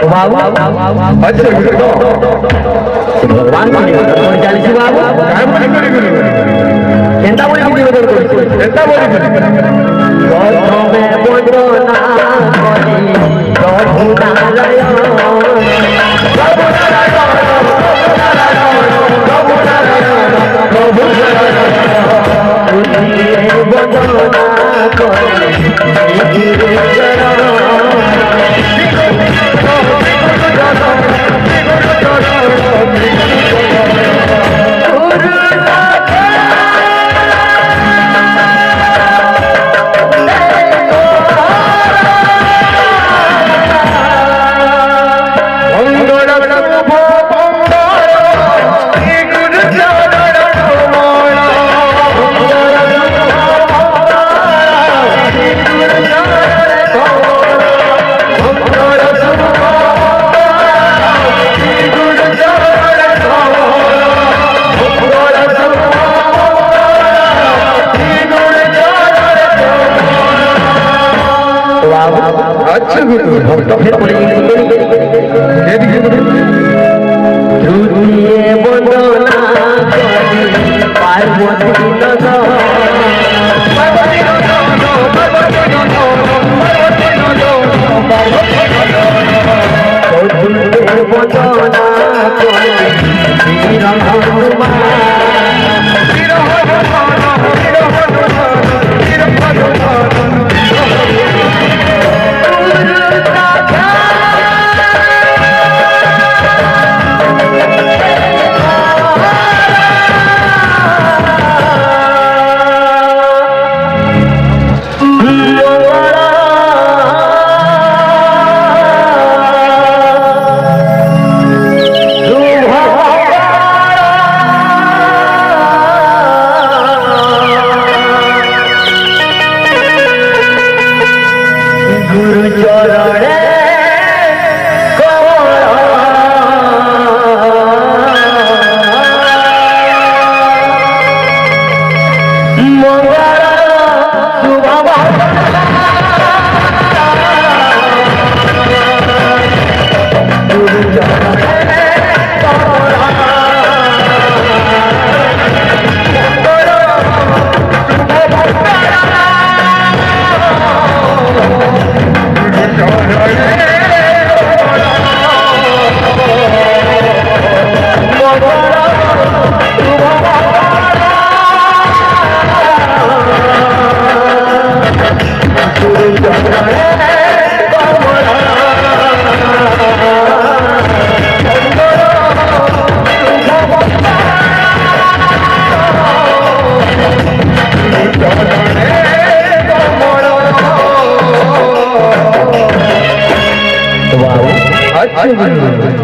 बाबू अच्छा भगवान को निवेदन चालीसी बाबू काय बोली केंता बोली निवेदन करछी केंता बोली प्रथमे बंदना करी प्रभु नारायण प्रभु नारायण प्रभु नारायण प्रभु नारायण तुझे बंदना करी अच्छा गुरु तो फिर ध्रुतिए बंदना करी पार्वती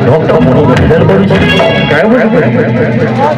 डॉक्टर निवेदन करूँ काय बोली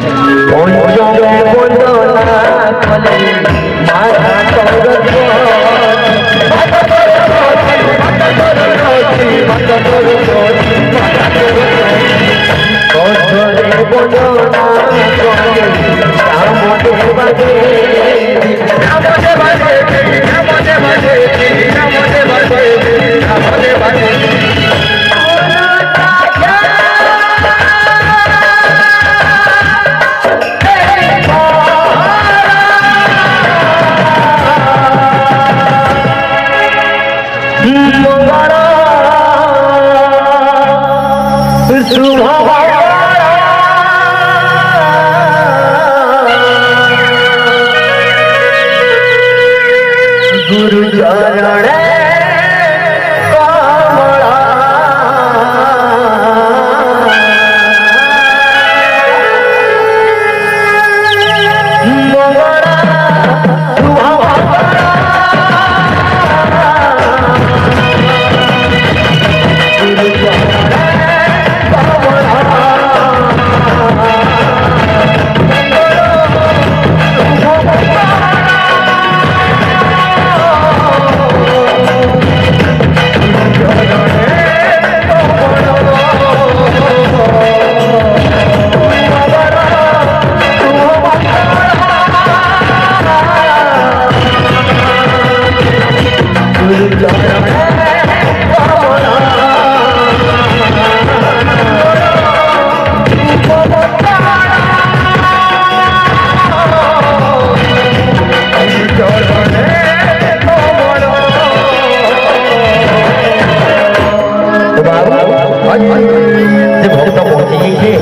যে ভক্ত পৌঁছে গিয়েছে,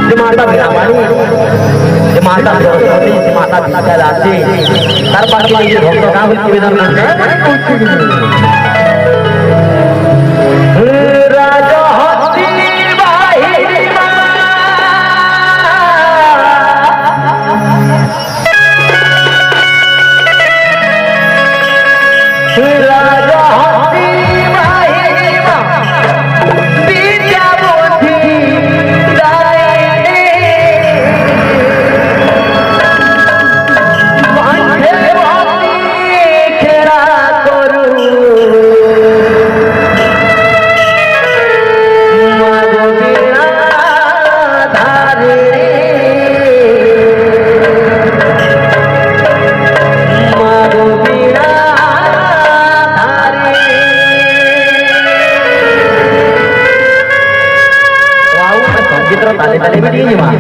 যে মাতা বীণাপাণি, যে মাতা সরস্বতী, যে মাতা বিদ্যার আছে, তার পাশে এই যে ভক্ত নাম নিবেদন করছে রাজা হস্তি বাহিনী মা। রাজা হস্তি বাহিনী মা বিদ্যাবতী দায়িনী মাঝে ভক্তি খেলা করু মাধবীরা ধারে মাধবীরা ধারে। संगीत ताले ताले में नहीं माँ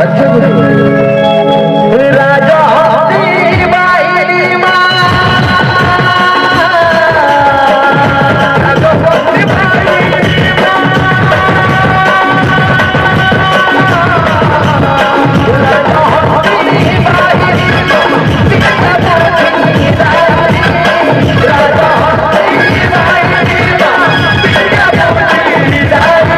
अच्छा गुरु राजा हस्ती बाहिनी माँ राजा हस्ती बाहिनी माँ राजा हस्ती बाहिनी माँ विद्यापति दायिनी राजा हस्ती बाहिनी माँ विद्यापति दायिनी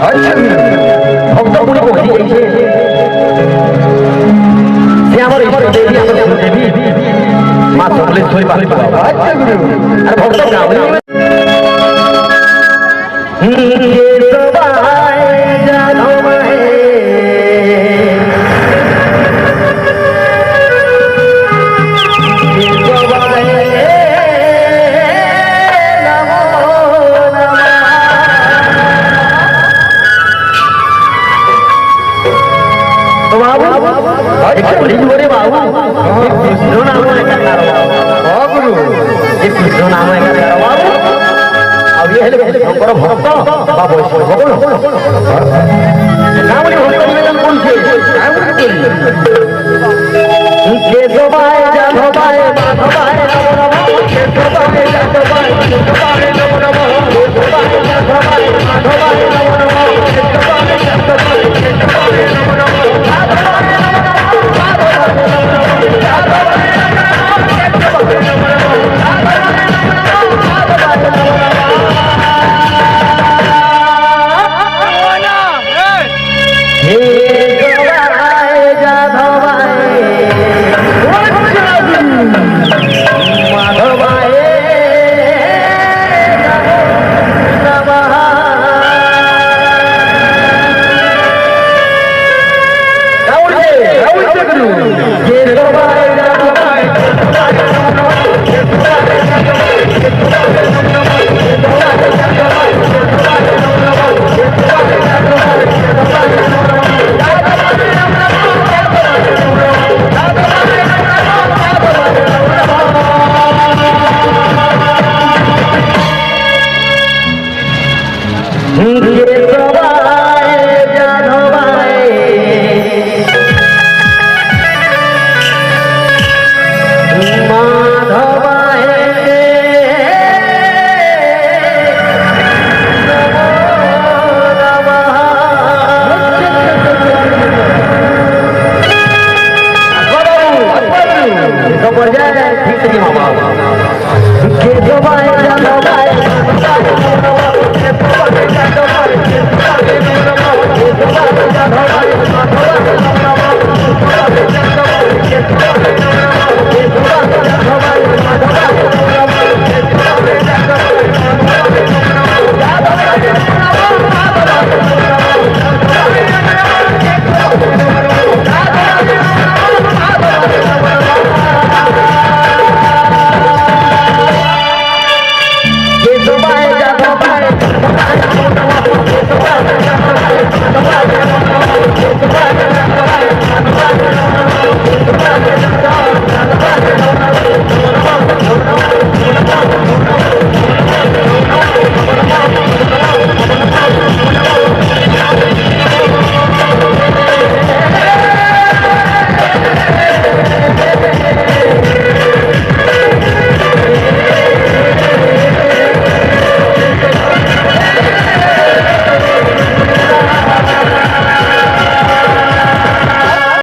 अच्छा गुरु ভক্ত পুরী পৌঁছে গেছে, যে আমার ইষ্ট দেবী, আমার দেবী মা সমলেশ্বরী পাশে अच्छा गुरु আর ভক্ত গাওয়া সবাই জানো কৃষ্ণ নাম একটা हाँ गुरु কৃষ্ণ নাম একটা ଆଉ ଇଏ ହେଲେ ଶଙ୍କର ଭକ୍ତ ବା ବୈଷ୍ଣବ କଣ ନାମ ଭକ୍ତ ନିବେଦନ କରୁଛେ କେଶବାୟ ଯାଦବାୟ ମାଧବାୟ ନମଃ କେଶବାୟ ଯାଦବାୟ